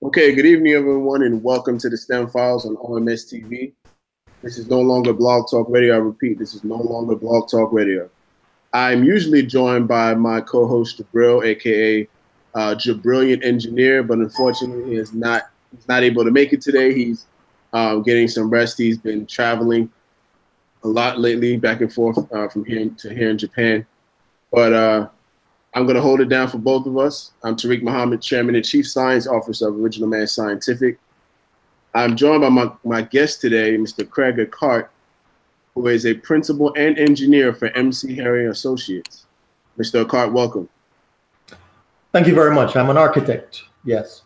Okay, good evening, everyone, and welcome to the S.T.E.M Files on OMSTV. This is no longer Blog Talk Radio. I repeat, this is no longer Blog Talk Radio. I'm usually joined by my co-host Jabril, aka Jabrilliant Engineer, but unfortunately, he's not able to make it today. He's getting some rest. He's been traveling a lot lately, back and forth from here to here in Japan. But I'm going to hold it down for both of us. I'm Tariq Muhammad, Chairman and Chief Science Officer of Original Man Scientific. I'm joined by my guest today, Mr. Craig Aquart, who is a principal and engineer for MC Harrison Associates. Mr. Aquart, welcome. Thank you very much. I'm an architect. Yes.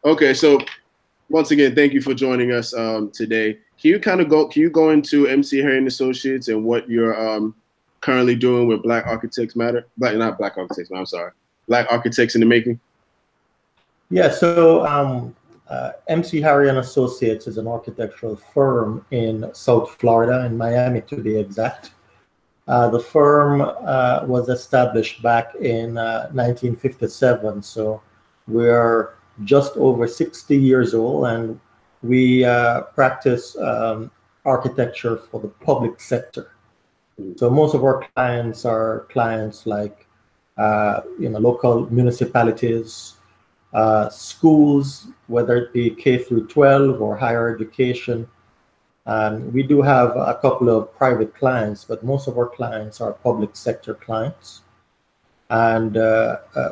Okay, so once again, thank you for joining us today. Can you go into MC Harrison Associates and what you're currently doing with Black Architects Matter? Black Architects in the Making? Yeah, so MC Harrison Associates is an architectural firm in South Florida, in Miami to be exact. The firm was established back in 1957, so we're just over 60 years old, and we practice architecture for the public sector. So most of our clients are clients like local municipalities, schools, whether it be K through 12 or higher education. We do have a couple of private clients, but most of our clients are public sector clients. And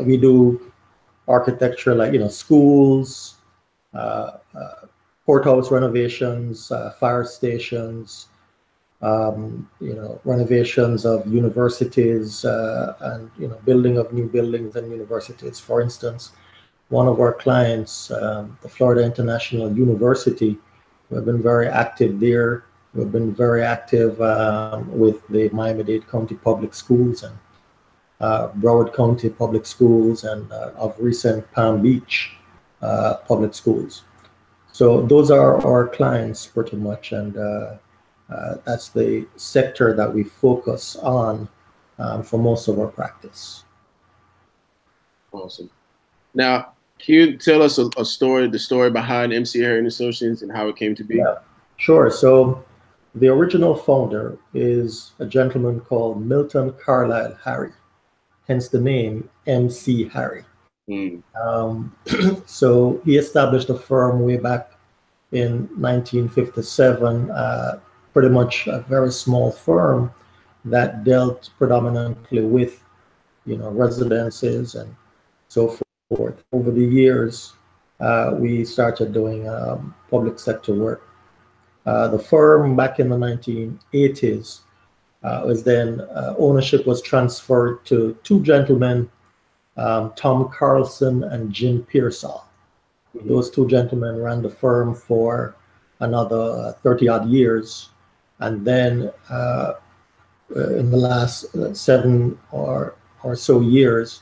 we do architecture like schools, courthouse renovations, fire stations, renovations of universities, and building of new buildings and universities. For instance, one of our clients, the Florida International University, we've been very active there. We've been very active with the Miami-Dade County Public Schools and Broward County Public Schools, and of recent Palm Beach Public Schools. So those are our clients pretty much, and that's the sector that we focus on for most of our practice. Awesome. Now, can you tell us the story behind MC Harrison Associates and how it came to be? Yeah, sure. So the original founder is a gentleman called Milton Carlisle Harry, hence the name MC Harry. So he established a firm way back in 1957, pretty much a very small firm that dealt predominantly with, residences and so forth. Over the years, we started doing public sector work. The firm back in the 1980s was then ownership was transferred to two gentlemen, Tom Carlson and Jim Pearsall. Those two gentlemen ran the firm for another 30-odd years. And then in the last 7 or so years,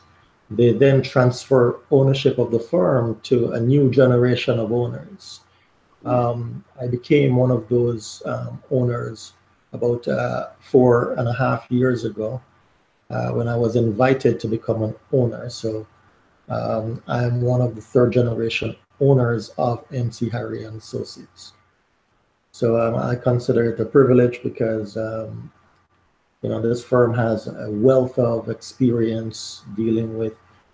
they then transfer ownership of the firm to a new generation of owners. I became one of those owners about 4.5 years ago when I was invited to become an owner. So I'm one of the third generation owners of MC Harrison Associates. So I consider it a privilege because this firm has a wealth of experience dealing with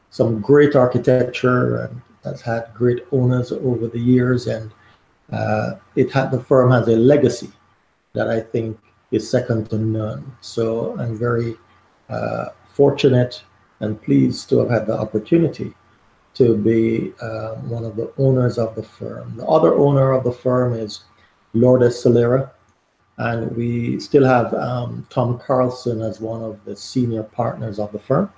some great architecture and has had great owners over the years, and the firm has a legacy that I think is second to none. So I'm very fortunate and pleased to have had the opportunity to be one of the owners of the firm. The other owner of the firm is Lourdes Solera, and we still have Tom Carlson as one of the senior partners of the firm.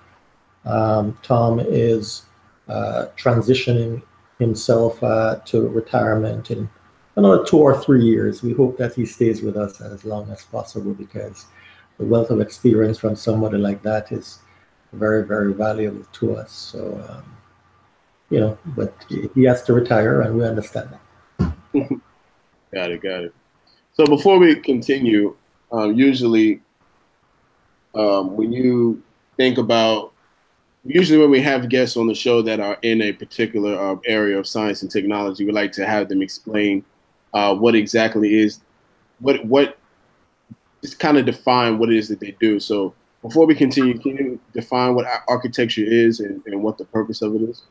Tom is transitioning himself to retirement in another 2 or 3 years. We hope that he stays with us as long as possible, because the wealth of experience from somebody like that is very, very valuable to us. So, but he has to retire, and we understand that. Got it. So before we continue, usually when you think about Usually when we have guests on the show that are in a particular area of science and technology, we like to have them explain what exactly is what just kind of define what it is that they do. So before we continue, can you define what architecture is and what the purpose of it is?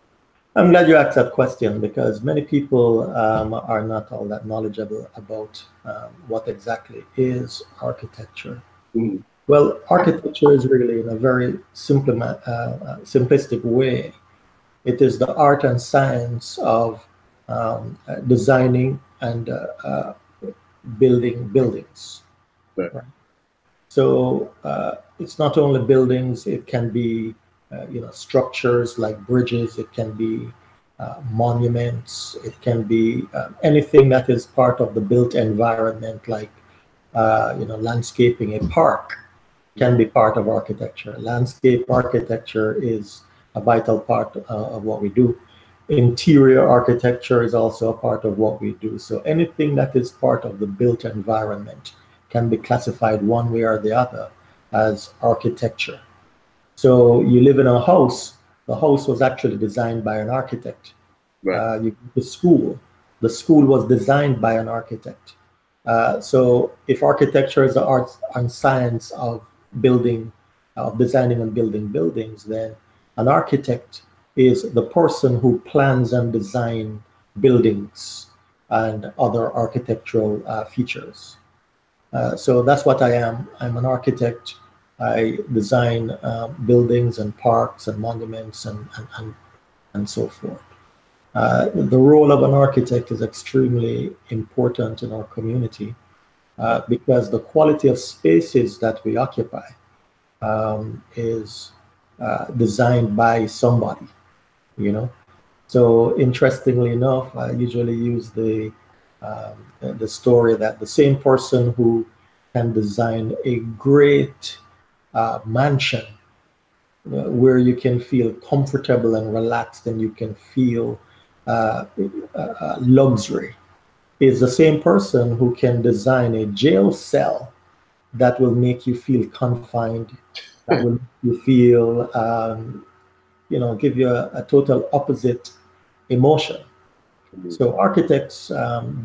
I'm glad you asked that question because many people are not all that knowledgeable about what exactly is architecture. Mm-hmm. Well, architecture is really, in a very simplistic way, it is the art and science of designing and building buildings. Right. Right? So it's not only buildings; it can be, structures like bridges. It can be monuments. It can be anything that is part of the built environment, like landscaping. A park can be part of architecture. Landscape architecture is a vital part of what we do. Interior architecture is also a part of what we do. So anything that is part of the built environment can be classified one way or the other as architecture. So you live in a house, the house was actually designed by an architect. Right. You go to school, the school was designed by an architect. So if architecture is the art and science of building, of designing and building buildings, then an architect is the person who plans and designs buildings and other architectural features. So that's what I am. I'm an architect. I design buildings and parks and monuments and so forth. The role of an architect is extremely important in our community because the quality of spaces that we occupy is designed by somebody, you know. So interestingly enough, I usually use the story that the same person who can design a great mansion where you can feel comfortable and relaxed and you can feel luxury is the same person who can design a jail cell that will make you feel confined, that will make you feel, give you a total opposite emotion. So architects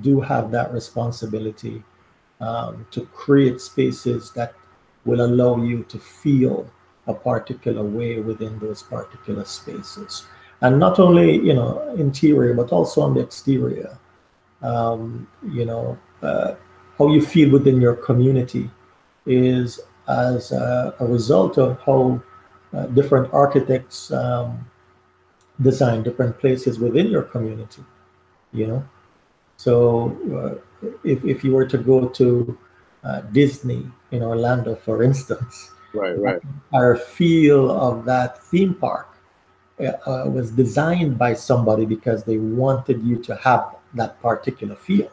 do have that responsibility to create spaces that will allow you to feel a particular way within those particular spaces. And not only, interior, but also on the exterior. Um, you know, uh, how you feel within your community is as a result of how different architects design different places within your community, you know. So if you were to go to Disney in Orlando, for instance, Right. our feel of that theme park was designed by somebody because they wanted you to have that particular feel,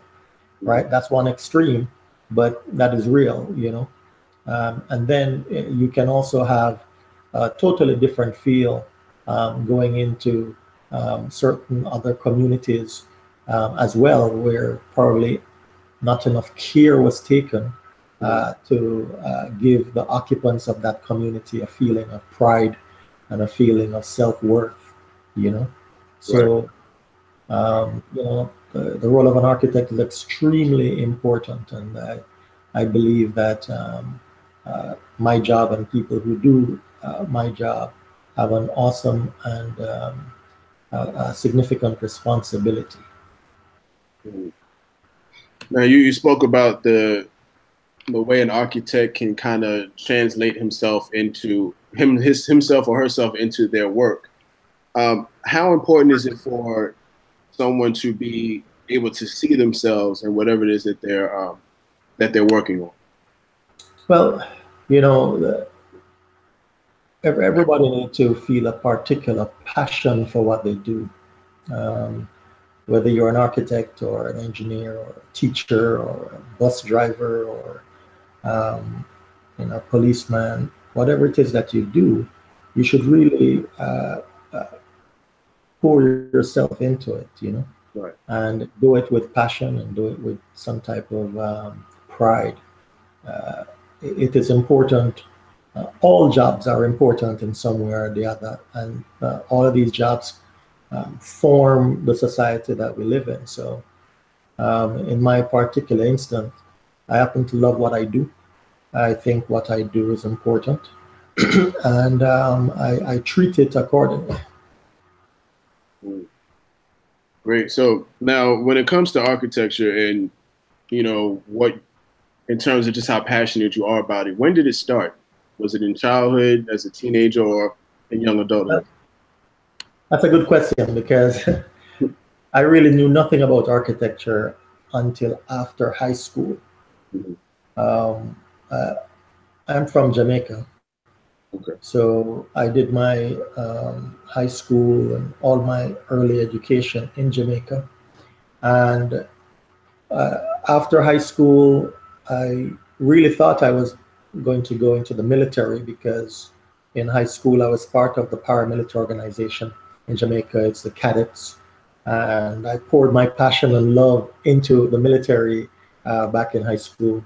right? That's one extreme, but that is real, you know. And then you can also have a totally different feel going into certain other communities as well, where probably not enough care was taken to give the occupants of that community a feeling of pride and a feeling of self-worth, you know. So, the role of an architect is extremely important, and I believe that my job and people who do my job have an awesome and a significant responsibility. Now you spoke about the way an architect can kind of translate himself or herself into their work. How important is it for someone to be able to see themselves in whatever it is that they're working on? Well, you know, everybody needs to feel a particular passion for what they do. Um, whether you're an architect or an engineer or a teacher or a bus driver or a policeman, whatever it is that you do, you should really pour yourself into it, you know, Right. and do it with passion and do it with some type of pride. It is important all jobs are important in some way or the other, and all of these jobs form the society that we live in. So in my particular instance, I happen to love what I do. I think what I do is important, and I treat it accordingly. Great. So now, when it comes to architecture, and what, in terms of just how passionate you are about it, when did it start? Was it in childhood, as a teenager, or in young adulthood? That's a good question, because I really knew nothing about architecture until after high school. Mm-hmm. I'm from Jamaica. Okay. So I did my high school and all my early education in Jamaica. And after high school, I really thought I was going to go into the military, because in high school I was part of the paramilitary organization in Jamaica. It's the cadets. And I poured my passion and love into the military back in high school.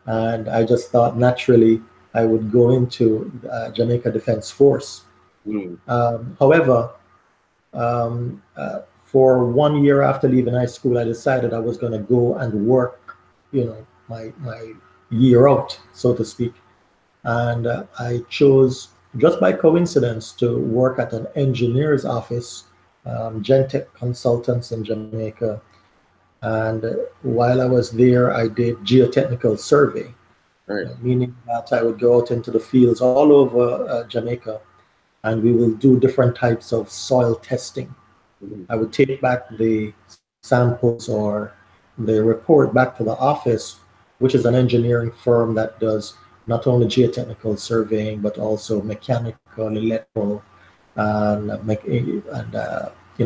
And I just thought naturally I would go into Jamaica Defense Force. However, for 1 year after leaving high school, I decided I was going to go and work, my year out, so to speak. And I chose, just by coincidence, to work at an engineer's office, Gentech Consultants in Jamaica. And while I was there, I did geotechnical survey, right. Meaning that I would go out into the fields all over Jamaica, and we will do different types of soil testing. Mm-hmm. I would take back the samples or the report back to the office, which is an engineering firm that does not only geotechnical surveying, but also mechanical, electrical, and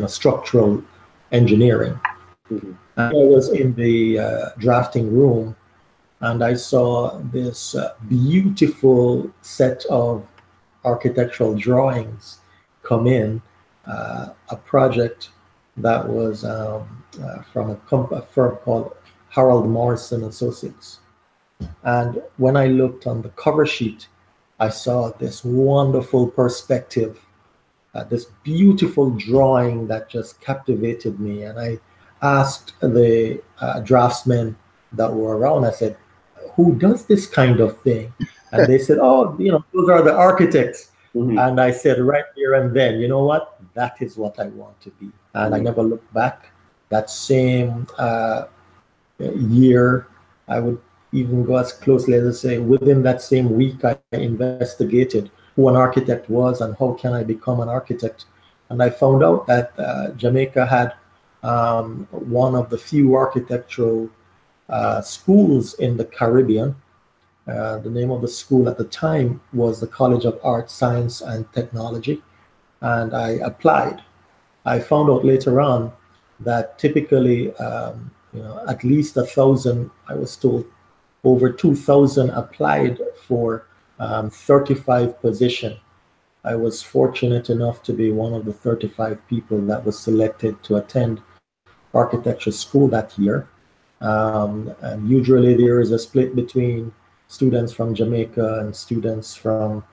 structural engineering. Mm-hmm. I was in the drafting room, and I saw this beautiful set of architectural drawings come in, a project that was from a firm called Harold Morrison Associates. And when I looked on the cover sheet, I saw this wonderful perspective, this beautiful drawing that just captivated me. And I asked the draftsmen that were around, I said, who does this kind of thing? And they said, oh, those are the architects. Mm-hmm. And I said right there and then, you know what? That is what I want to be. And I never looked back. That same year, I would even go as closely as to say, within that same week, I investigated who an architect was and how can I become an architect. And I found out that Jamaica had one of the few architectural schools in the Caribbean. The name of the school at the time was the College of Art, Science, and Technology, and I applied. I found out later on that typically, at least 1,000, I was told, over 2,000 applied for 35 position. I was fortunate enough to be one of the 35 people that was selected to attend architecture school that year. And usually there is a split between students from Jamaica and students from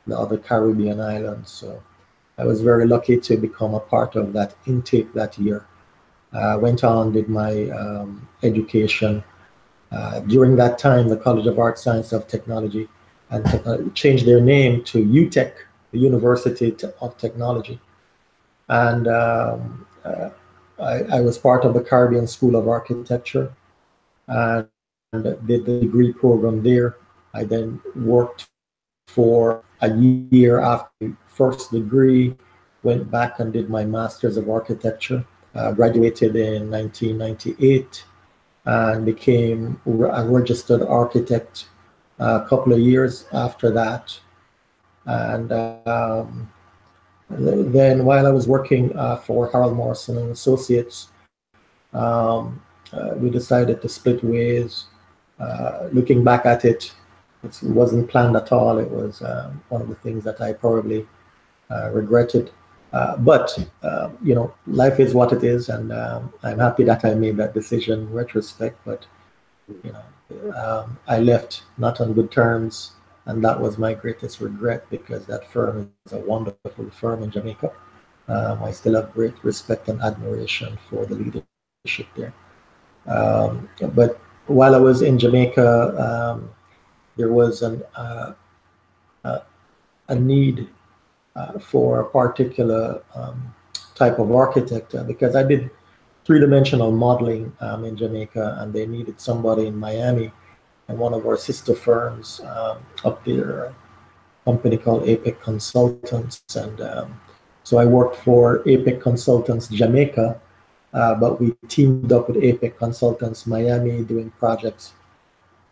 the other Caribbean islands. So I was very lucky to become a part of that intake that year. Went on, did my education. During that time, the College of Art, Science, of Technology, and changed their name to UTech, the University of Technology. And I was part of the Caribbean School of Architecture and did the degree program there. I then worked for a year after the first degree, went back and did my Master's of Architecture, graduated in 1998, and became a registered architect a couple of years after that. And then while I was working for Harold Morrison and Associates, we decided to split ways. Looking back at it, it wasn't planned at all. It was one of the things that I probably regretted. But life is what it is, and I'm happy that I made that decision in retrospect. But I left not on good terms, And that was my greatest regret, because that firm is a wonderful firm in Jamaica. I still have great respect and admiration for the leadership there. But while I was in Jamaica, there was a need for a particular type of architect, because I did three-dimensional modeling in Jamaica, and they needed somebody in Miami, and one of our sister firms up there, a company called APEC Consultants, and so I worked for APEC Consultants Jamaica, but we teamed up with APEC Consultants Miami doing projects,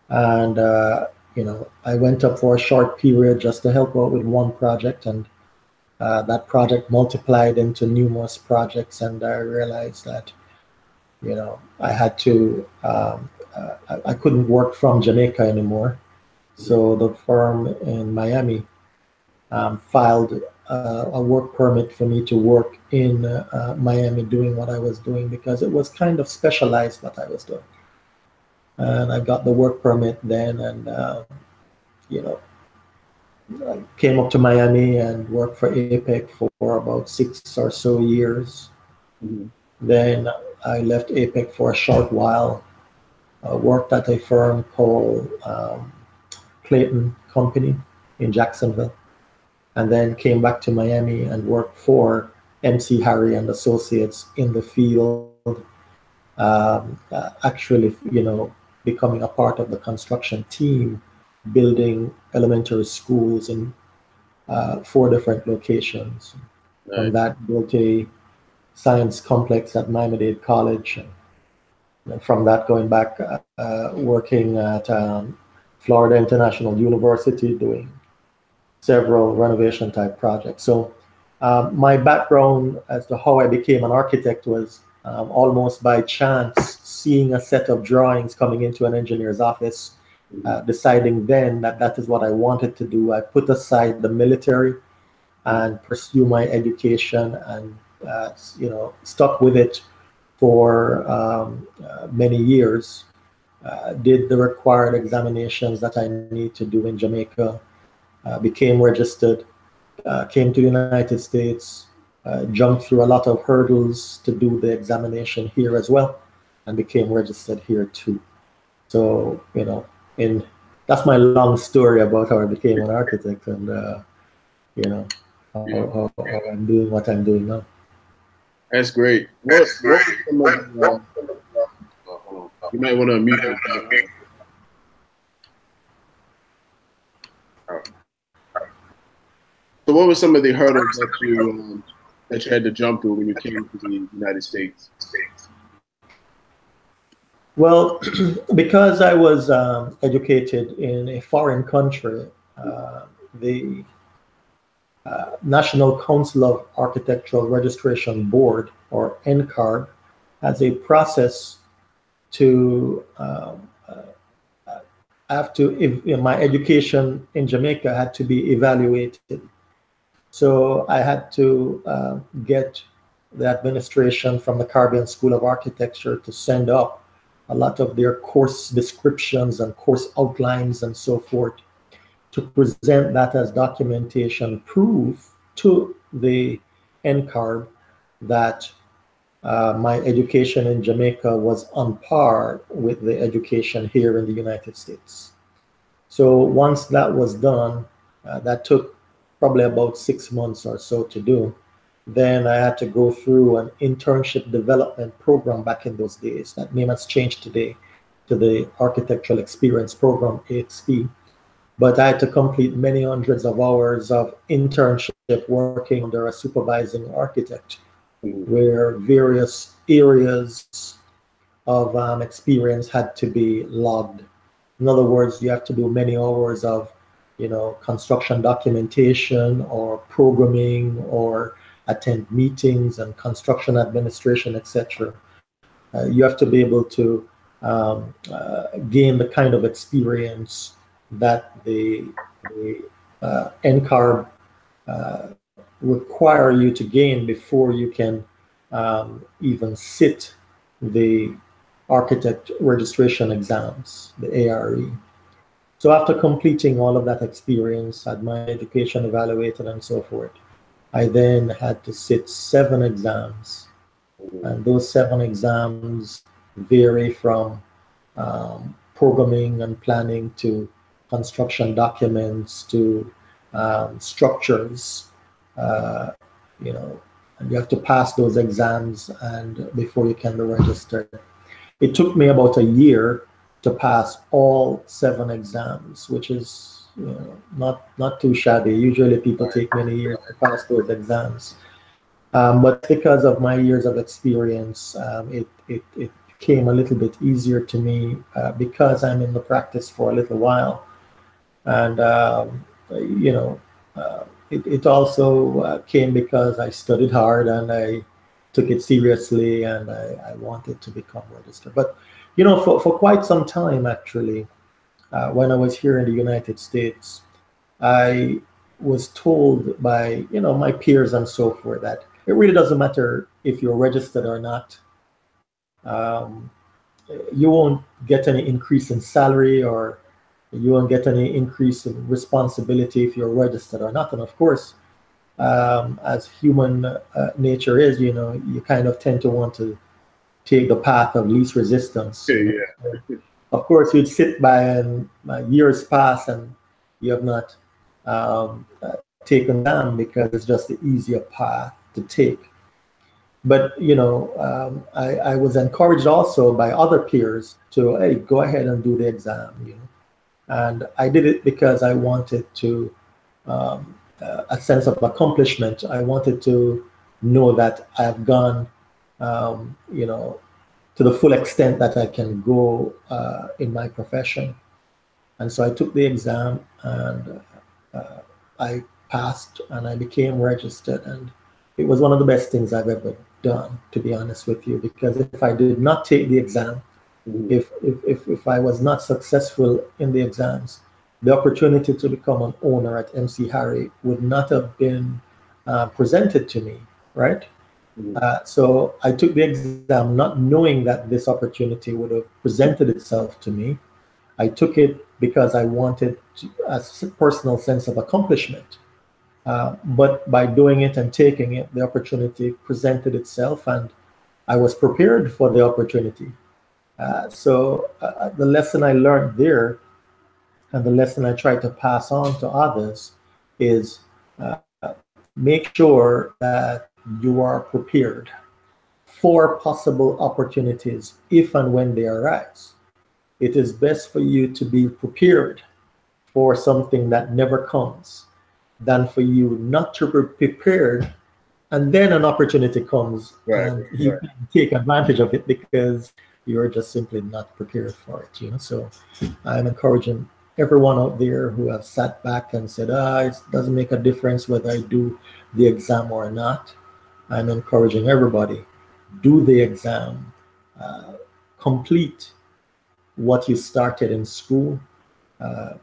and I went up for a short period just to help out with one project, and that project multiplied into numerous projects, and I realized that I had to, I couldn't work from Jamaica anymore. So the firm in Miami filed a work permit for me to work in Miami doing what I was doing, because it was kind of specialized what I was doing. And I got the work permit then, and I came up to Miami and worked for APEC for about 6 or so years. Mm-hmm. Then I left APEC for a short while, worked at a firm called Clayton Company in Jacksonville, and then came back to Miami and worked for MC Harry and Associates in the field, actually, becoming a part of the construction team, building elementary schools in 4 different locations. Nice. From that, built a science complex at Miami-Dade College. And from that, going back, working at Florida International University, doing several renovation type projects. So my background as to how I became an architect was almost by chance, seeing a set of drawings coming into an engineer's office, deciding then that that is what I wanted to do. I put aside the military and pursue my education, and stuck with it for many years. Did the required examinations that I need to do in Jamaica, became registered, came to the United States, jumped through a lot of hurdles to do the examination here as well, and became registered here too. So, that's my long story about how I became an architect, and how I'm doing what I'm doing now. That's great. What some of the, you might want to unmute. So what were some of the hurdles that you had to jump through when you came to the United States? Well, because I was educated in a foreign country, the National Council of Architectural Registration Board, or NCARB, has a process to my education in Jamaica had to be evaluated. So I had to get the administration from the Caribbean School of Architecture to send up a lot of their course descriptions and course outlines and so forth, to present that as documentation proof to the NCARB that my education in Jamaica was on par with the education here in the United States. So once that was done, that took probably about 6 months or so to do. Then I had to go through an internship development program back in those days. That name has changed today to the Architectural Experience Program, AXP. But I had to complete many hundreds of hours of internship working under a supervising architect, where various areas of experience had to be logged. In other words, you have to do many hours of, construction documentation or programming, or attend meetings and construction administration, etc. You have to be able to gain the kind of experience that the NCARB require you to gain before you can even sit the architect registration exams, the ARE. So after completing all of that experience, had my education evaluated and so forth, I then had to sit 7 exams. And those 7 exams vary from programming and planning to construction documents to structures, you know, and you have to pass those exams and before you can be registered. It took me about a year to pass all 7 exams, which is, you know, not too shabby. Usually people take many years to pass those exams. But because of my years of experience, it became a little bit easier to me because I'm in the practice for a little while. And, you know, it also came because I studied hard and I took it seriously and I wanted to become registered. But, you know, for quite some time, actually, when I was here in the United States, I was told by, you know, my peers and so forth that it really doesn't matter if you're registered or not. You won't get any increase in salary or you won't get any increase in responsibility if you're registered or not. And of course, as human nature is, you know, you kind of tend to want to take the path of least resistance. Yeah. Of course, you'd sit by and years pass and you have not taken them because it's just the easier path to take. But, you know, I was encouraged also by other peers to, hey, go ahead and do the exam, you know. And I did it because I wanted to, a sense of accomplishment. I wanted to know that I've gone, you know, to the full extent that I can go in my profession. And so I took the exam and I passed and I became registered. And it was one of the best things I've ever done, to be honest with you, because if I did not take the exam, if I was not successful in the exams, the opportunity to become an owner at MC Harry would not have been presented to me, right? So I took the exam not knowing that this opportunity would have presented itself to me. I took it because I wanted a personal sense of accomplishment. But by doing it and taking it, the opportunity presented itself and I was prepared for the opportunity. So the lesson I learned there and the lesson I try to pass on to others is make sure that you are prepared for possible opportunities if and when they arise. It is best for you to be prepared for something that never comes than for you not to be prepared and then an opportunity comes and you can take advantage of it because you're just simply not prepared for it, you know. So I'm encouraging everyone out there who have sat back and said, it doesn't make a difference whether I do the exam or not. I'm encouraging everybody, do the exam, complete what you started in school,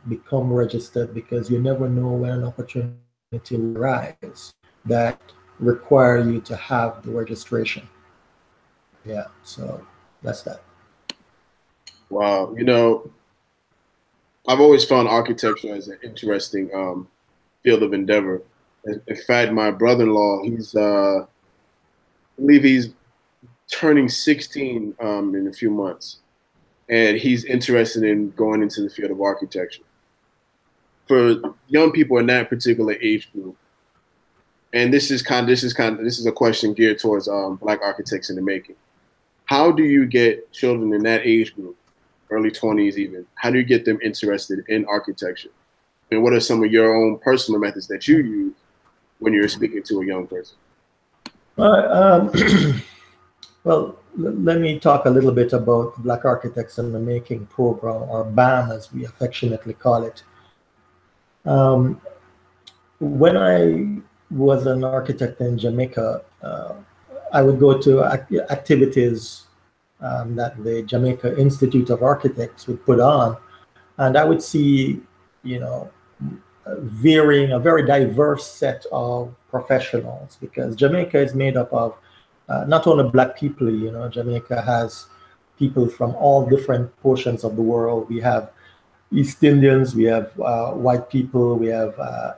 become registered, because you never know when an opportunity will arise that require you to have the registration. Yeah, so that's that. Wow, you know, I've always found architecture as an interesting field of endeavor. In fact, my brother-in-law, I believe he's turning 16 in a few months, and he's interested in going into the field of architecture. For young people in that particular age group, and this is a question geared towards Black architects in the making. How do you get children in that age group, early 20s even, how do you get them interested in architecture? And what are some of your own personal methods that you use when you're speaking to a young person? Well, let me talk a little bit about Black Architects in the Making program, or BAM as we affectionately call it. When I was an architect in Jamaica, I would go to activities that the Jamaica Institute of Architects would put on, and I would see, you know, a very diverse set of professionals, because Jamaica is made up of not only Black people. You know, Jamaica has people from all different portions of the world. We have East Indians, we have white people, we have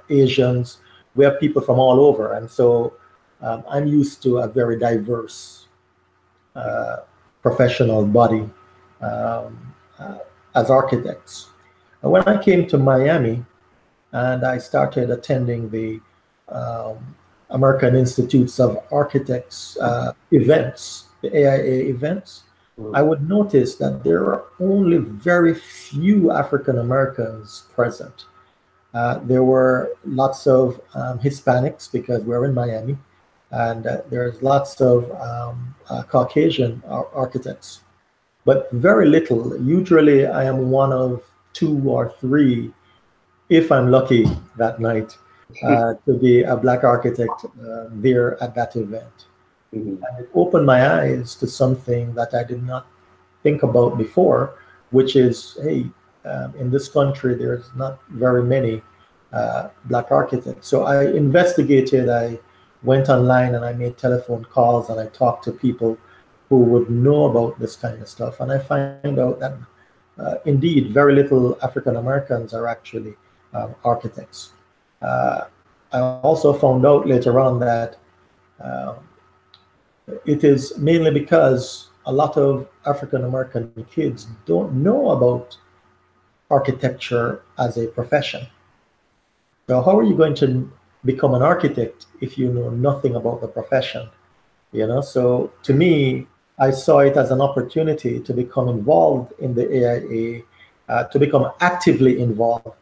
Asians, we have people from all over. And so I'm used to a very diverse professional body um, as architects. And when I came to Miami and I started attending the American Institutes of Architects events, the AIA events, I would notice that there are only very few African Americans present. There were lots of Hispanics because we're in Miami, and there's lots of Caucasian architects, but very little. Usually, I am one of two or three, if I'm lucky that night, to be a Black architect there at that event. Mm-hmm. And it opened my eyes to something that I did not think about before, which is, hey, in this country, there's not very many Black architects. So I investigated, I went online and I made telephone calls and I talked to people who would know about this kind of stuff. And I find out that indeed, very little African Americans are actually architects. I also found out later on that uh, it is mainly because a lot of African American kids don't know about architecture as a profession. So how are you going to become an architect if you know nothing about the profession? You know, so to me, I saw it as an opportunity to become involved in the AIA, to become actively involved.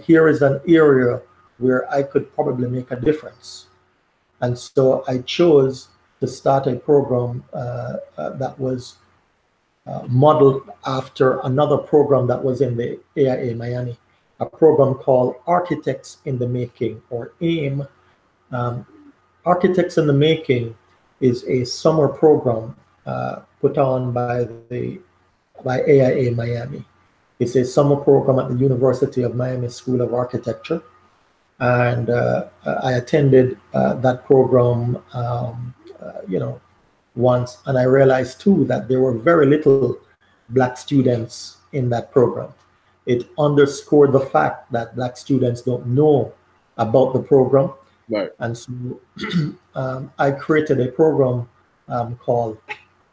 Here is an area where I could probably make a difference. And so I chose to start a program that was modeled after another program that was in the AIA Miami, a program called Architects in the Making, or AIM. Um, Architects in the Making is a summer program put on by AIA Miami. It's a summer program at the University of Miami School of Architecture, and I attended that program, once, and I realized too that there were very little Black students in that program. It underscored the fact that Black students don't know about the program, Right. and so I created a program called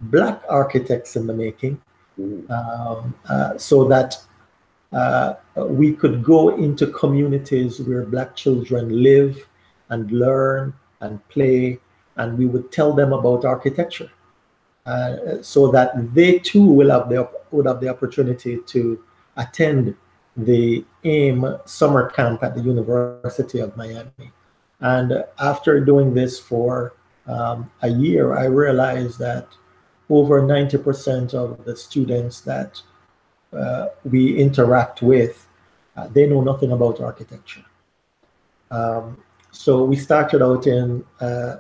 Black Architects in the Making, so that we could go into communities where Black children live and learn and play, and we would tell them about architecture, so that they too would have the opportunity to attend the AIM summer camp at the University of Miami. And after doing this for a year, I realized that over 90% of the students that we interact with, they know nothing about architecture. So we started out in a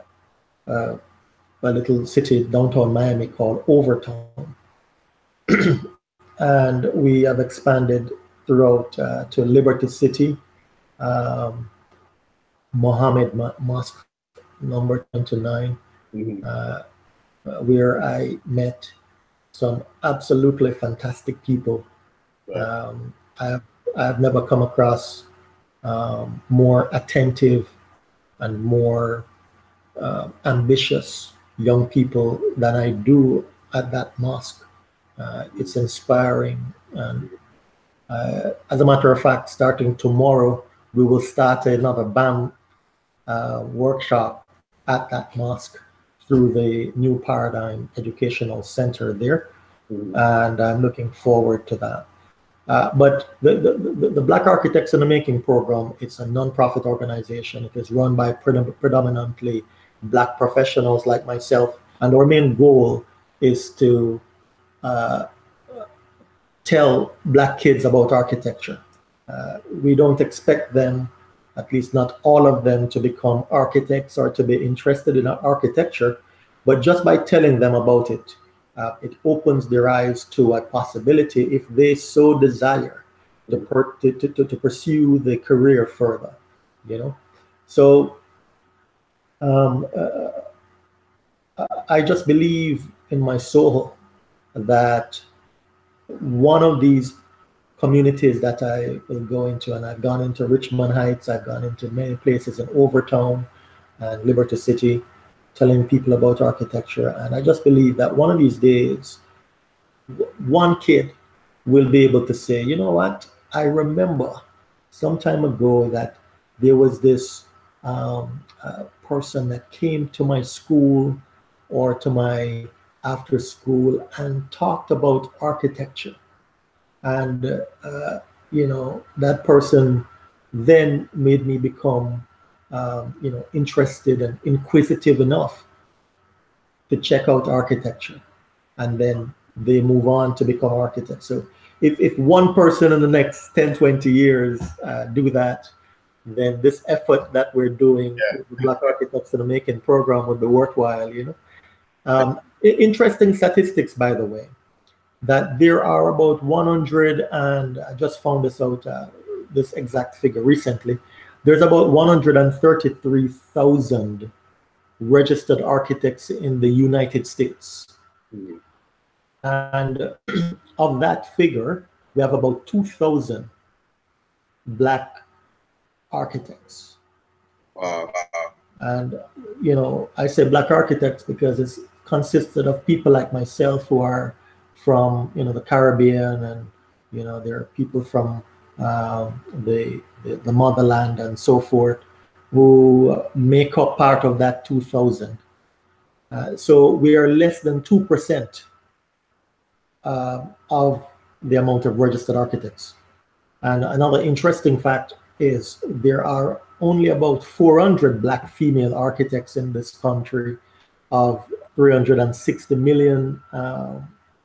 little city downtown Miami called Overtown, and we have expanded throughout to Liberty City, um, Mohammed Mosque number 29, where I met some absolutely fantastic people. Right. I've never come across more attentive and more ambitious young people than I do at that mosque. It's inspiring. And as a matter of fact, starting tomorrow, we will start another BAM workshop at that mosque through the New Paradigm Educational Center there. And I'm looking forward to that. But the Black Architects in the Making program, it's a nonprofit organization. It is run by predominantly Black professionals like myself. And our main goal is to tell Black kids about architecture. We don't expect them, at least not all of them, to become architects or to be interested in architecture, but just by telling them about it, it opens their eyes to a possibility, if they so desire, to pursue the career further. So I just believe in my soul that one of these communities that I will go into, and I've gone into Richmond Heights, I've gone into many places in Overtown and Liberty City, telling people about architecture. And I just believe that one of these days, one kid will be able to say, you know what, I remember some time ago that there was this person that came to my school or to my after school and talked about architecture. And, that person then made me become, interested and inquisitive enough to check out architecture. And then they move on to become architects. So if one person in the next 10, 20 years do that, then this effort that we're doing with the Black Architects in the Making program would be worthwhile, Interesting statistics, by the way, that there are about 100, and I just found this out, this exact figure recently. There's about 133,000 registered architects in the United States. Mm-hmm. And of that figure, we have about 2,000 Black architects. Wow. And, I say Black architects because it's consisted of people like myself who are from, the Caribbean, and, there are people from the motherland and so forth who make up part of that 2,000. So we are less than 2% of the amount of registered architects. And another interesting fact is there are only about 400 Black female architects in this country of 360 million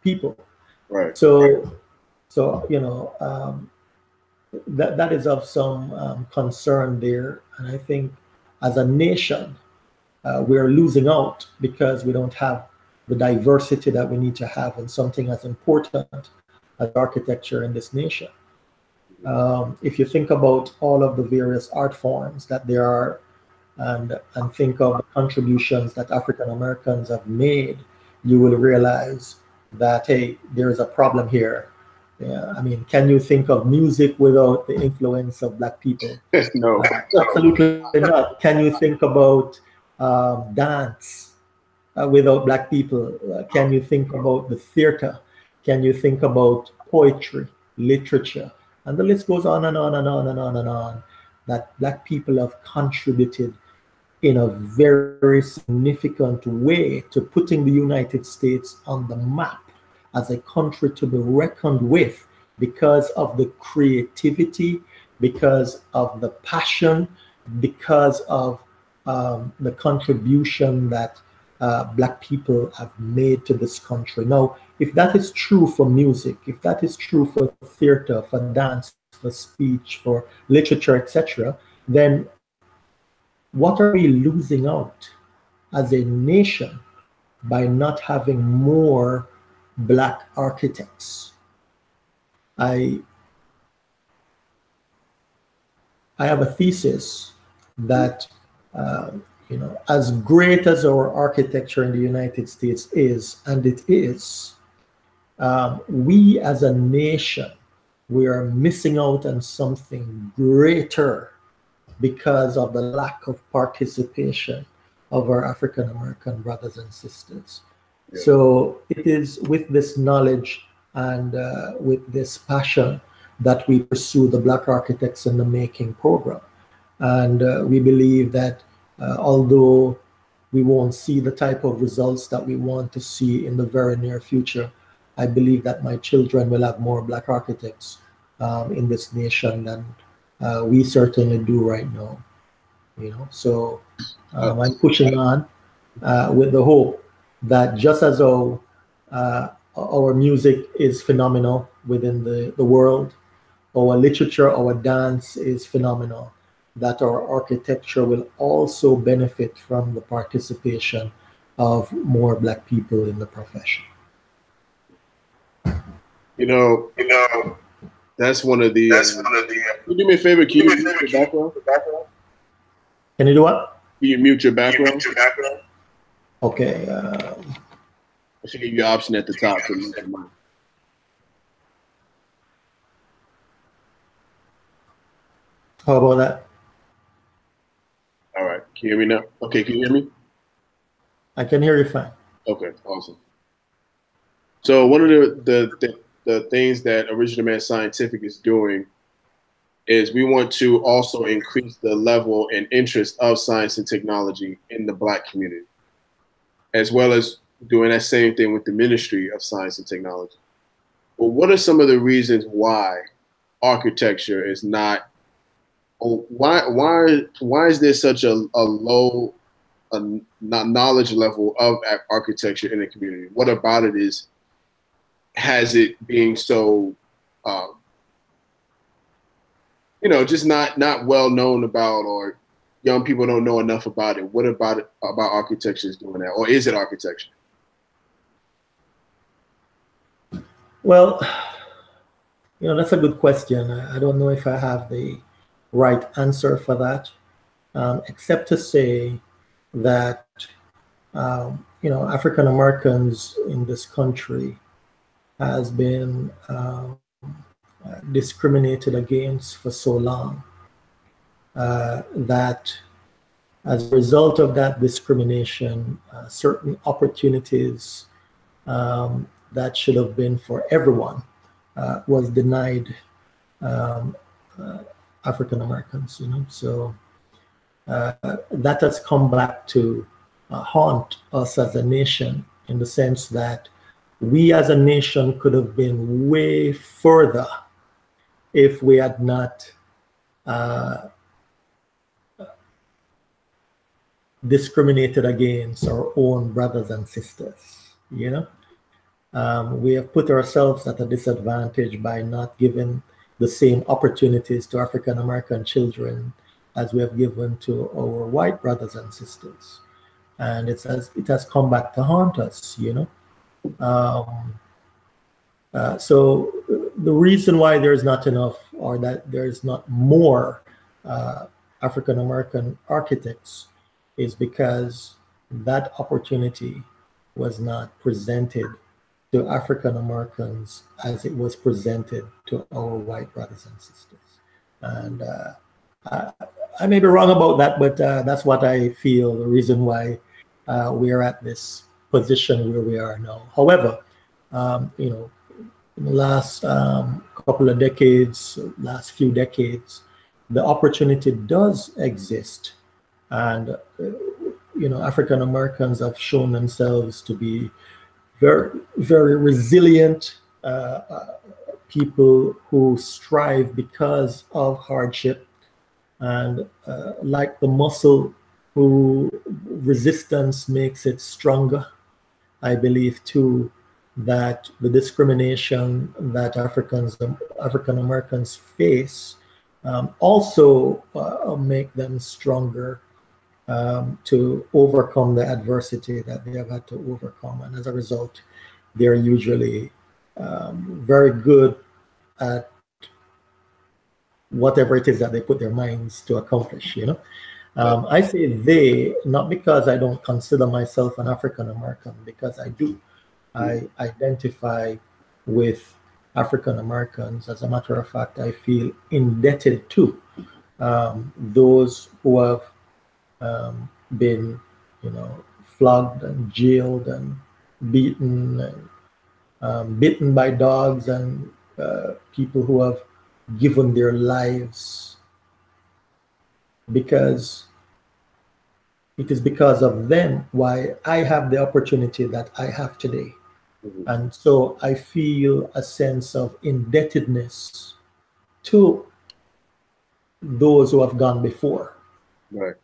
people. Right. So that is of some concern there. And I think as a nation, we're losing out because we don't have the diversity that we need to have in something as important as architecture in this nation. If you think about all of the various art forms that there are, and think of the contributions that African Americans have made, you will realize that, hey, there is a problem here. Yeah, I mean, can you think of music without the influence of Black people? No. Absolutely not. Can you think about dance without Black people? Can you think about the theater? Can you think about poetry, literature? And the list goes on and on and on and on and on, that Black people have contributed in a very significant way to putting the United States on the map as a country to be reckoned with, because of the creativity, because of the passion, because of the contribution that Black people have made to this country. Now, if that is true for music, if that is true for theater, for dance, for speech, for literature, etc., then what are we losing out as a nation by not having more Black architects? I have a thesis that as great as our architecture in the United States is, and it is, we as a nation, we are missing out on something greater because of the lack of participation of our African American brothers and sisters. Yeah. So it is with this knowledge and with this passion that we pursue the Black Architects in the Making program. And we believe that although we won't see the type of results that we want to see in the very near future, I believe that my children will have more Black architects in this nation than we certainly do right now. So I'm pushing on with the hope that just as our music is phenomenal within the world, our literature, our dance is phenomenal, that our architecture will also benefit from the participation of more Black people in the profession. That's one of the. Can you do me a favor? Can you mute your background? Can you do what? Can you mute your background? Okay. I should give you an option at the top. How about that? All right. Can you hear me now? Okay, can you hear me? I can hear you fine. Okay, awesome. So one of the things that Original Man Scientific is doing is we want to also increase the level and interest of science and technology in the Black community, as well as doing that same thing with the Ministry of Science and Technology. Well, what are some of the reasons why architecture is not? Why is there such a low knowledge level of architecture in the community? What about it has it being so, um, just not well known about, or young people don't know enough about it? What about architecture is doing that, or is it architecture? Well, that's a good question. I don't know if I have the right answer for that, except to say that African Americans in this country has been discriminated against for so long that as a result of that discrimination, certain opportunities that should have been for everyone was denied African Americans. So that has come back to haunt us as a nation, in the sense that we as a nation could have been way further if we had not discriminated against our own brothers and sisters. We have put ourselves at a disadvantage by not giving the same opportunities to African American children as we have given to our white brothers and sisters, and it has come back to haunt us. So the reason why there's not enough, or that there's not more African American architects, is because that opportunity was not presented to African Americans as it was presented to our white brothers and sisters. And I may be wrong about that, but that's what I feel the reason why we are at this position where we are now. However, in the last couple of decades, last few decades, the opportunity does exist. And, African Americans have shown themselves to be very, very resilient people who strive because of hardship, and like the muscle, who resistance makes it stronger. I believe too that the discrimination that African Americans face also make them stronger to overcome the adversity that they have had to overcome. And as a result, they're usually very good at whatever it is that they put their minds to accomplish. I say they, not because I don't consider myself an African American, because I do. I identify with African Americans. As a matter of fact, I feel indebted to those who have been, flogged and jailed and beaten and bitten by dogs, and people who have given their lives, because it is because of them why I have the opportunity that I have today. Mm-hmm. And so I feel a sense of indebtedness to those who have gone before. Right.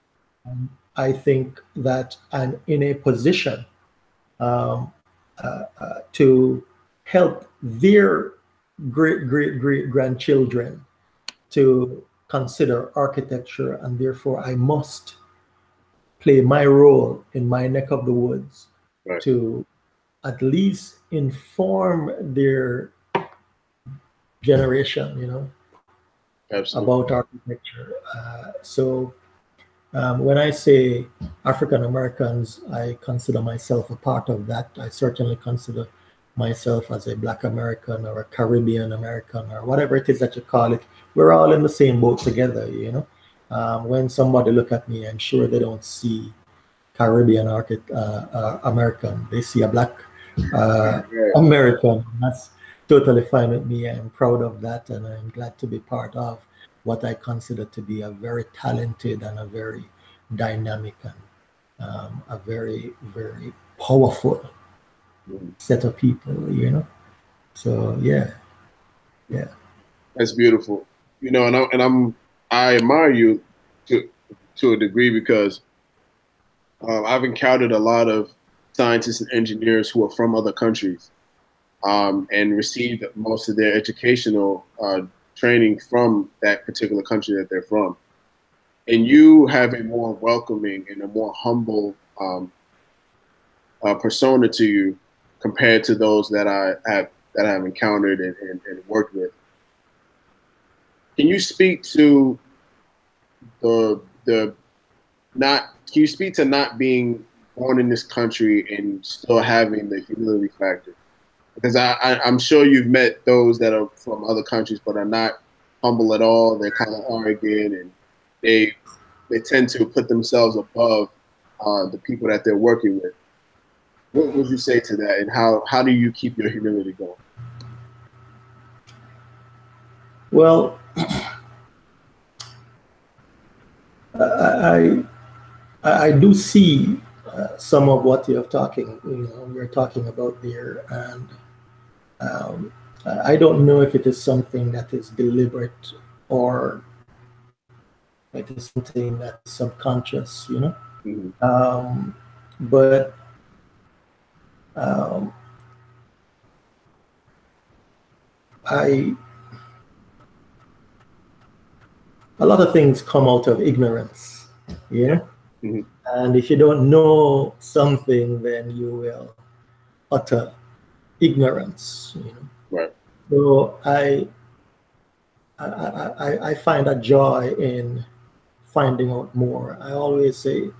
I think that I'm in a position to help their great grandchildren to consider architecture, and therefore I must play my role in my neck of the woods, right, to at least inform their generation, Absolutely, about architecture. So when I say African Americans, I consider myself a part of that. I certainly consider myself as a Black American or a Caribbean American or whatever it is that you call it. We're all in the same boat together, you know. When somebody look at me, I'm sure they don't see Caribbean American. They see a Black American. That's totally fine with me. I'm proud of that, and I'm glad to be part of what I consider to be a very talented and a very dynamic and a very, very powerful set of people, you know. So yeah. That's beautiful. You know, I admire you to a degree because I've encountered a lot of scientists and engineers who are from other countries and received most of their educational training from that particular country that they're from. And you have a more welcoming and a more humble persona to you compared to those that I have encountered and worked with. Can you speak to can you speak to not being born in this country and still having the humility factor? Because I'm sure you've met those that are from other countries but are not humble at all. They're kind of arrogant and they tend to put themselves above the people that they're working with. What would you say to that, and how do you keep your humility going? Well, I do see some of what you're talking about there, and I don't know if it is something that is deliberate or it is something that's subconscious, you know. Mm-hmm. But a lot of things come out of ignorance, you know. Mm-hmm. And if you don't know something, then you will utter ignorance, you know. Right. So I find a joy in finding out more. I always say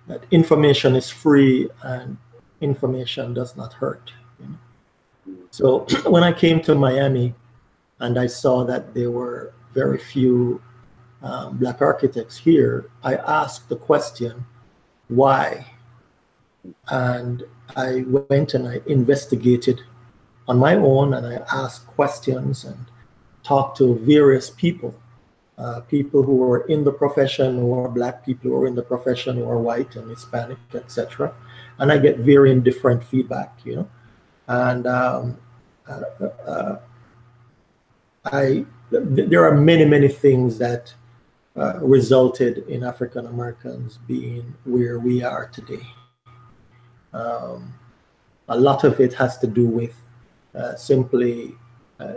that information is free and information does not hurt, you know? So when I came to Miami and I saw that there were very few Black architects here, I asked the question, why? And I went and I investigated on my own, and I asked questions and talked to various people, people who were in the profession, who are Black people who are in the profession, who are white and Hispanic, etc. And I get very different feedback, you know. And there are many things that resulted in African Americans being where we are today. A lot of it has to do with simply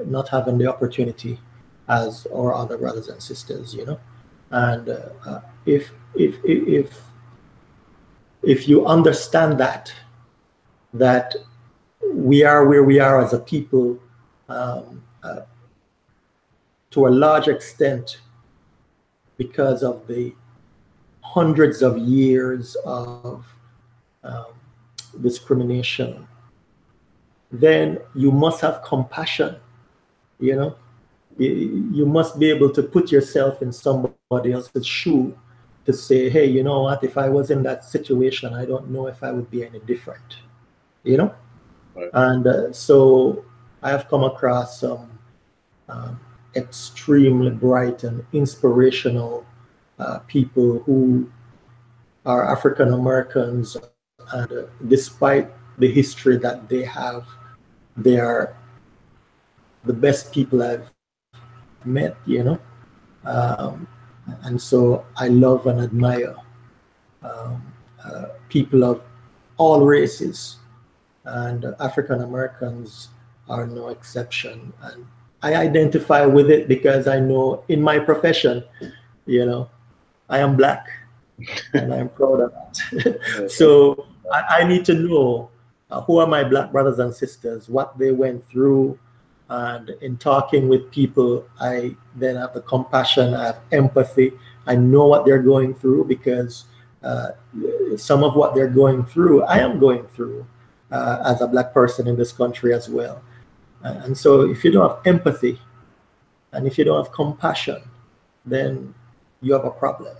not having the opportunity as our other brothers and sisters, you know. And if you understand that we are where we are as a people, to a large extent because of the hundreds of years of discrimination, then you must have compassion, you know. You must be able to put yourself in somebody else's shoe to say, hey, you know what, if I was in that situation, I don't know if I would be any different, you know. Right. And so I have come across some extremely bright and inspirational people who are African Americans, and despite the history that they have, they are the best people I've met, you know. And so I love and admire people of all races, and African Americans are no exception. And I identify with it because I know in my profession, you know, I am Black and I'm proud of that. So I need to know who are my Black brothers and sisters, what they went through. And in talking with people, I then have the compassion, I have empathy. I know what they're going through because some of what they're going through, I am going through. as a black person in this country as well. And so if you don't have empathy and if you don't have compassion, then you have a problem,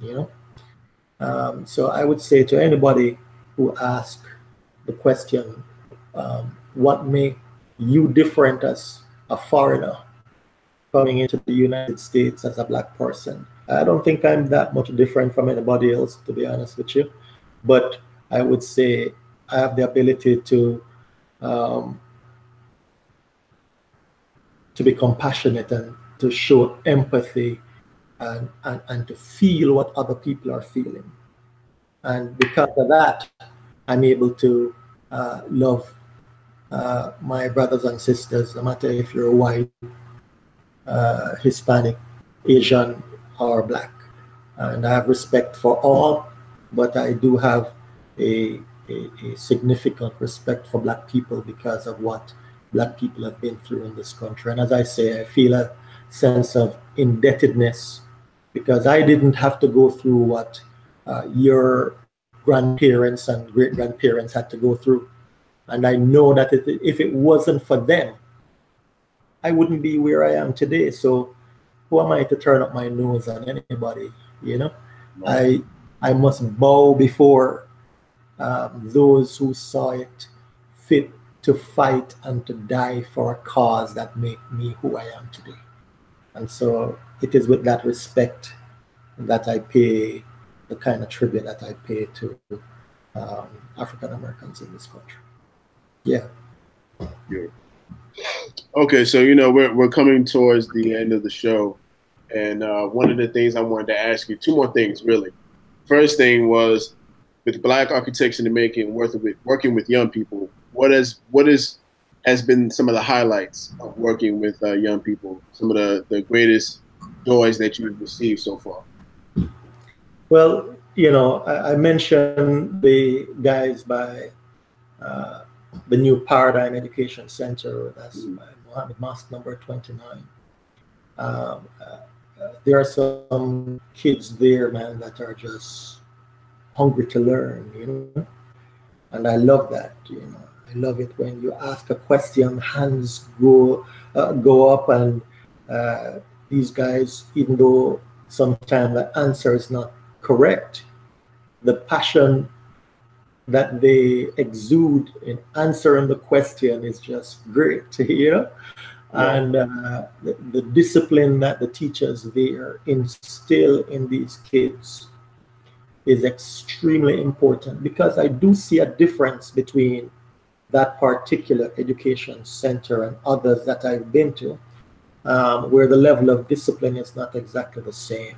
you know? So I would say to anybody who asks the question, what make you different as a foreigner coming into the United States as a black person? I don't think I'm that much different from anybody else, to be honest with you. But I would say I have the ability to be compassionate and to show empathy and to feel what other people are feeling. And because of that, I'm able to love my brothers and sisters, no matter if you're white, Hispanic, Asian, or black. And I have respect for all, but I do have a significant respect for black people because of what black people have been through in this country. And as I say, I feel a sense of indebtedness because I didn't have to go through what your grandparents and great-grandparents had to go through. And I know that if it wasn't for them, I wouldn't be where I am today. So who am I to turn up my nose on anybody, you know? Right. I must bow before those who saw it fit to fight and to die for a cause that make me who I am today. And so it is with that respect that I pay the kind of tribute that I pay to African Americans in this country. Yeah. Okay, so you know we're coming towards the end of the show, and one of the things I wanted to ask you, two more things really. First thing was with Black Architects in the Making, working with young people. What has been some of the highlights of working with young people? Some of the greatest joys that you've received so far? Well, you know, I mentioned the guys by the new Paradigm Education Center. That's Mohammed Mosque number 29. There are some kids there, man, that are just hungry to learn, you know, and I love that. You know, I love it when you ask a question, hands go up, and these guys, even though sometimes the answer is not correct, the passion that they exude in answering the question is just great, you know? Yeah. And the discipline that the teachers there instill in these kids is extremely important, because I do see a difference between that particular education center and others that I've been to, where the level of discipline is not exactly the same.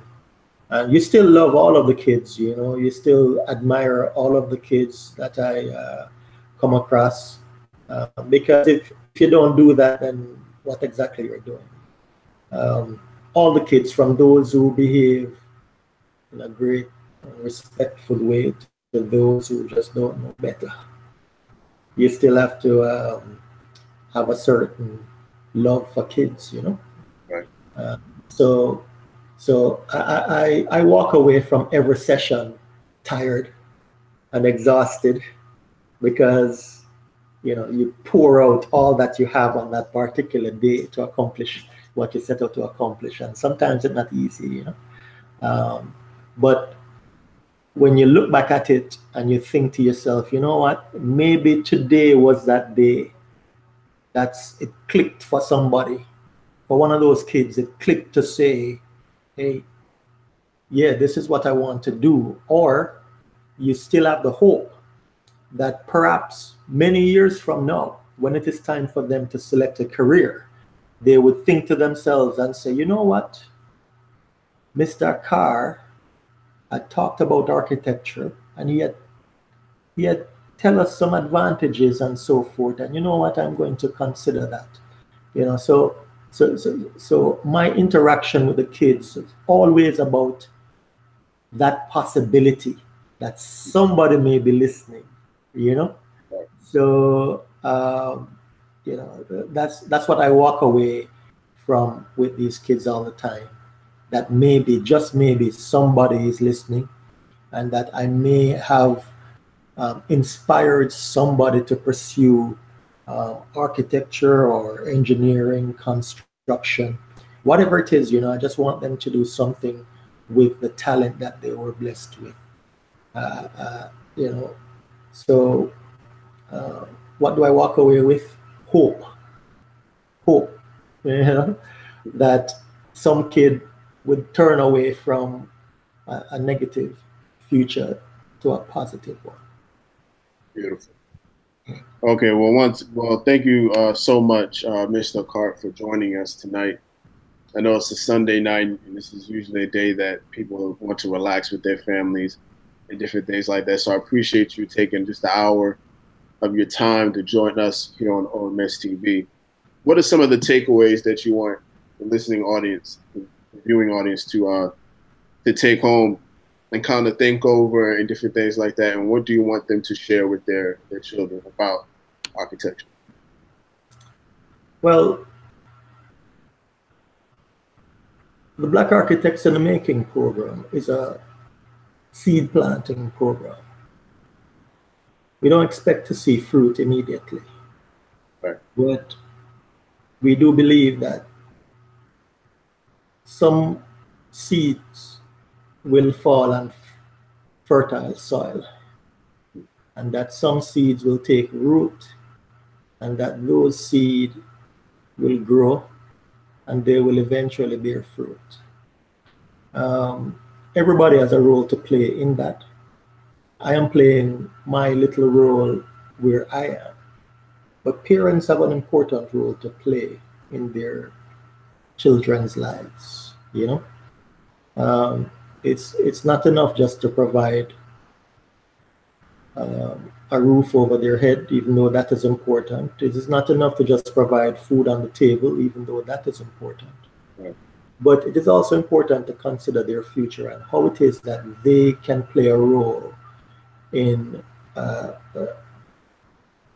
And you still love all of the kids, you know, you still admire all of the kids that I come across, because if you don't do that, then what exactly you're doing? All the kids, from those who behave in a great, respectful way to those who just don't know better. You still have to have a certain love for kids, you know? Right. So I walk away from every session tired and exhausted, because, you know, you pour out all that you have on that particular day to accomplish what you set out to accomplish. And sometimes it's not easy, you know. But when you look back at it and you think to yourself, you know what, maybe today was that day it clicked for somebody. For one of those kids, it clicked to say, hey, yeah, this is what I want to do. Or you still have the hope that perhaps many years from now, when it is time for them to select a career, they would think to themselves and say, you know what, Mr. Carr had talked about architecture, and he had tell us some advantages and so forth. And you know what, I'm going to consider that. You know, so my interaction with the kids is always about that possibility that somebody may be listening, you know? So, you know, that's what I walk away from with these kids all the time, that maybe, just maybe, somebody is listening, and that I may have inspired somebody to pursue architecture or engineering, construction, whatever it is, I just want them to do something with the talent that they were blessed with. So what do I walk away with? Hope. Hope, that some kid would turn away from a negative future to a positive one. Beautiful. Okay, well, thank you so much, Mr. Aquart, for joining us tonight. I know it's a Sunday night, and this is usually a day that people want to relax with their families and different things like that. So I appreciate you taking just an hour of your time to join us here on OMSTV. What are some of the takeaways that you want the listening audience, the viewing audience to take home and kind of think over and different things like that? And what do you want them to share with their children about architecture? Well, the Black Architects in the Making program is a seed planting program. We don't expect to see fruit immediately. Right. But we do believe that some seeds will fall on fertile soil, and that some seeds will take root, and that those seeds will grow, and they will eventually bear fruit. Everybody has a role to play in that. I am playing my little role where I am, but parents have an important role to play in their children's lives. It's not enough just to provide a roof over their head, even though that is important. It is not enough to just provide food on the table, even though that is important. Right. But it is also important to consider their future and how it is that they can play a role in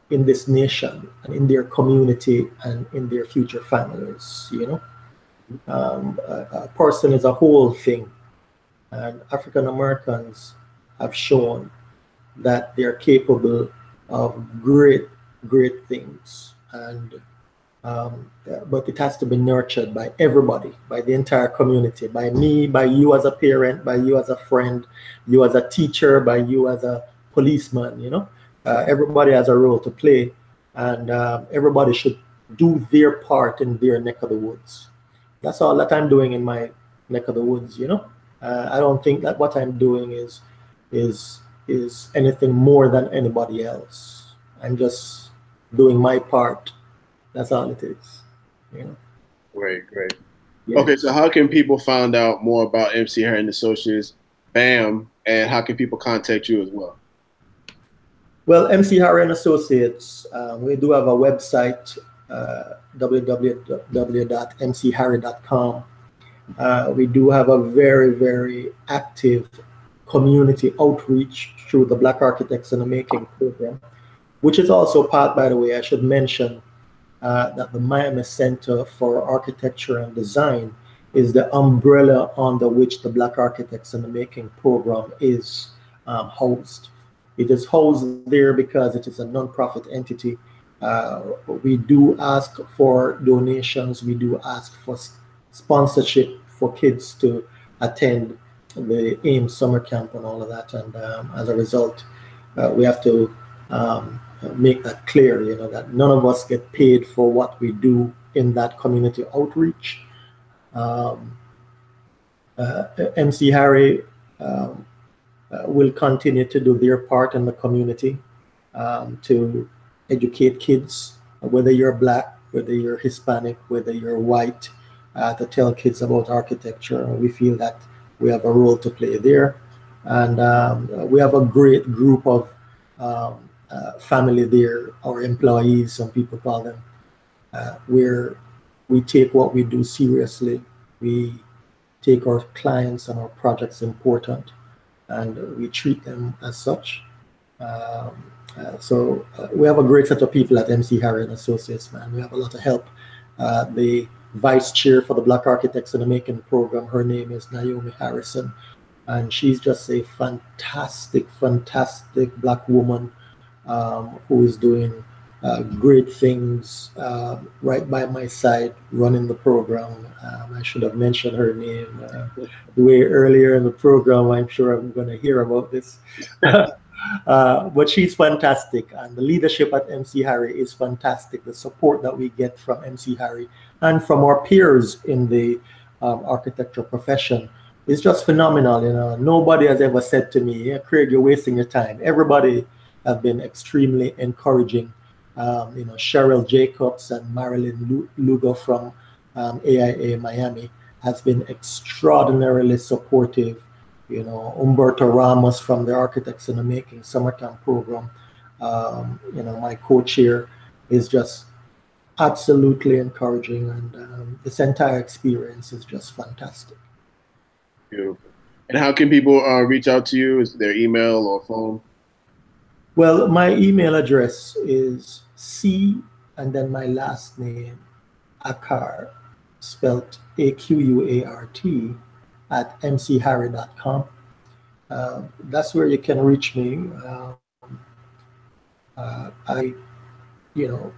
this nation and in their community and in their future families. A person is a whole thing, and African Americans have shown that they're capable of great things, and but it has to be nurtured by everybody, by the entire community, by me, by you as a parent, by you as a friend, you as a teacher, by you as a policeman. Everybody has a role to play, and everybody should do their part in their neck of the woods. That's all that I'm doing in my neck of the woods. I don't think that what I'm doing is anything more than anybody else. I'm just doing my part. That's all it is. Great. Yeah. Okay, so how can people find out more about MC Harry and Associates, BAM, and how can people contact you as well? Well, MC Harry and Associates, we do have a website, www.mcharry.com. We do have a very, very active community outreach through the Black Architects in the Making program, which is also part, by the way, I should mention that the Miami Center for Architecture and Design is the umbrella under which the Black Architects in the Making program is housed. It is housed there because it is a nonprofit entity. We do ask for donations. We do ask for sponsorship for kids to attend the AIM summer camp and all of that. And as a result, we have to make that clear, that none of us get paid for what we do in that community outreach. MC Harry will continue to do their part in the community to educate kids, whether you're Black, whether you're Hispanic, whether you're white, to tell kids about architecture. We feel that we have a role to play there. And we have a great group of family there, our employees, some people call them, where we take what we do seriously. We take our clients and our projects important, and we treat them as such. So we have a great set of people at MC Harry and Associates, man. We have a lot of help. The vice chair for the Black Architects in the Making program, her name is Niala Harrison. and she's just a fantastic, fantastic Black woman who is doing great things right by my side, running the program. I should have mentioned her name way earlier in the program. I'm sure I'm going to hear about this. But she's fantastic, and the leadership at MC Harry is fantastic. The support that we get from MC Harry and from our peers in the architecture profession is just phenomenal. You know, nobody has ever said to me, "Yeah, Craig, you're wasting your time." Everybody have been extremely encouraging. You know, Cheryl Jacobs and Marilyn Lugo from AIA Miami has been extraordinarily supportive. You know, Umberto Ramos from the Architects in the Making Summertime program, you know, my co-chair, is just absolutely encouraging, and this entire experience is just fantastic. Beautiful. And how can people reach out to you? Is there email or phone? Well, my email address is C and then my last name, Aquart, spelled AQUART, at mcharry.com. That's where you can reach me. You know,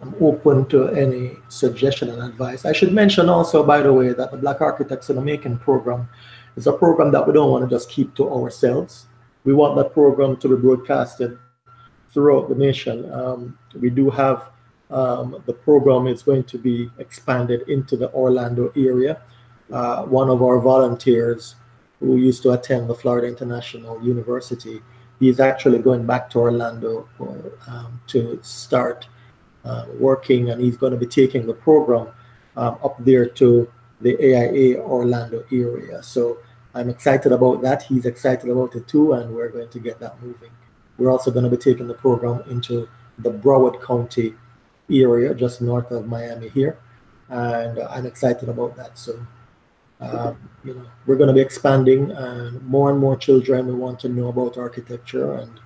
I'm open to any suggestion and advice. I should mention also, by the way, that the Black Architects in the Making program is a program that we don't want to just keep to ourselves. We want that program to be broadcasted throughout the nation. We do have the program is going to be expanded into the Orlando area. One of our volunteers who used to attend the Florida International University, he's actually going back to Orlando to start working, and he's going to be taking the program up there to the AIA Orlando area. So I'm excited about that. He's excited about it too, and we're going to get that moving. We're also going to be taking the program into the Broward County area, just north of Miami here, and I'm excited about that. So, you know, we're going to be expanding, and more children will want to know about architecture, and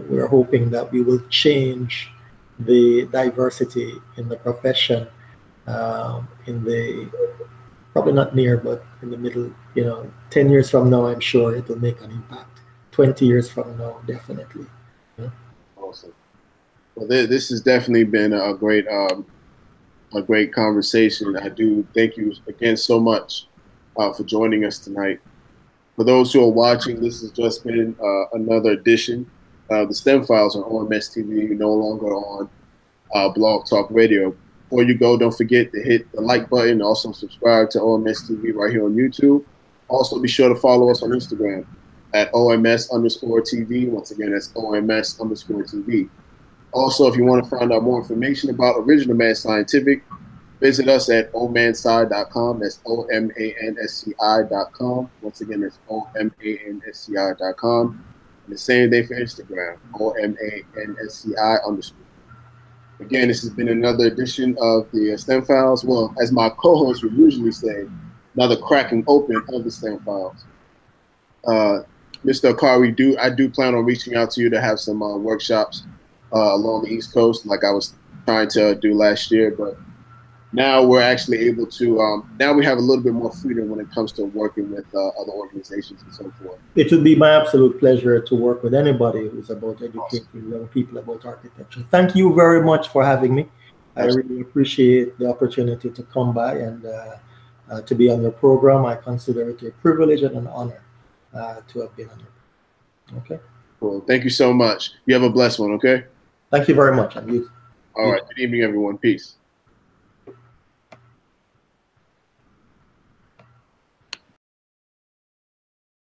we're hoping that we will change the diversity in the profession in the probably not near, but in the middle. You know, 10 years from now, I'm sure it will make an impact. 20 years from now, definitely. Yeah. Awesome. Well, this has definitely been a great conversation. I do thank you again so much for joining us tonight. For those who are watching, this has just been another edition of the STEM Files on OMSTV, no longer on Blog Talk Radio. Before you go, don't forget to hit the like button. Also subscribe to OMSTV right here on YouTube. Also be sure to follow us on Instagram at OMS_TV. Once again, that's OMS_TV. Also, if you want to find out more information about Original Man Scientific, visit us at omansci.com. That's OMANSCI.com. Once again, that's OMANSCI.com. And the same thing for Instagram, OMANSCI_. Again, this has been another edition of the STEM Files. Well, as my co-host would usually say, another cracking open of the STEM Files. Mr. Aquart, I do plan on reaching out to you to have some workshops along the East Coast, like I was trying to do last year. But now we're actually able to, now we have a little bit more freedom when it comes to working with other organizations and so forth. It would be my absolute pleasure to work with anybody who's about educating young people about architecture. Thank you very much for having me. Absolutely. I really appreciate the opportunity to come by and to be on your program. I consider it a privilege and an honor to have been on it. Okay. Cool. Thank you so much. You have a blessed one. Okay. Thank you very much. And you. All right. Good evening, everyone. Peace.